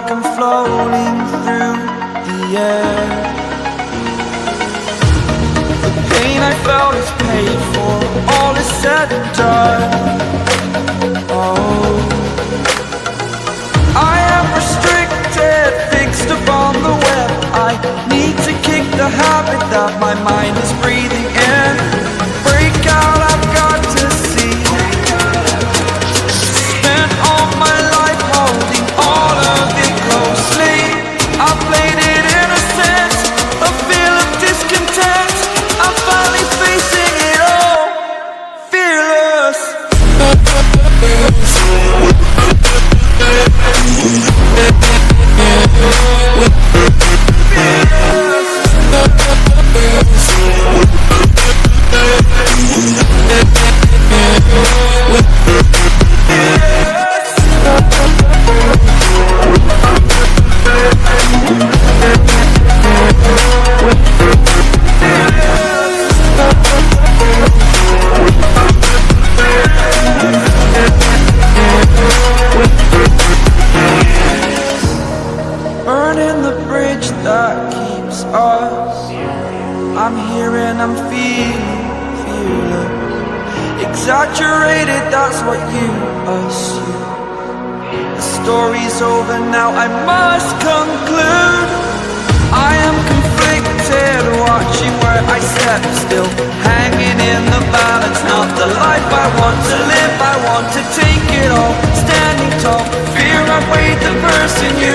like I'm floating through the air. The pain I felt is paid for, all is said and done. Oh, I am restricted, fixed upon the web. I need to kick the habit that my mind is breathing in. Break out, I've got to see. Spent all my life holding all of it closely. I played it innocent, a feel of discontent. I'm finally facing it all, fearless. Burning the bridge that keeps us. I'm here and I'm feeling fearless. Exaggerated, that's what you assume. The story's over now, I must conclude. I am conflicted, watching where I step still, hanging in the balance. Not the life I want to live, I want to take it all. Standing tall, fear I weighed the person you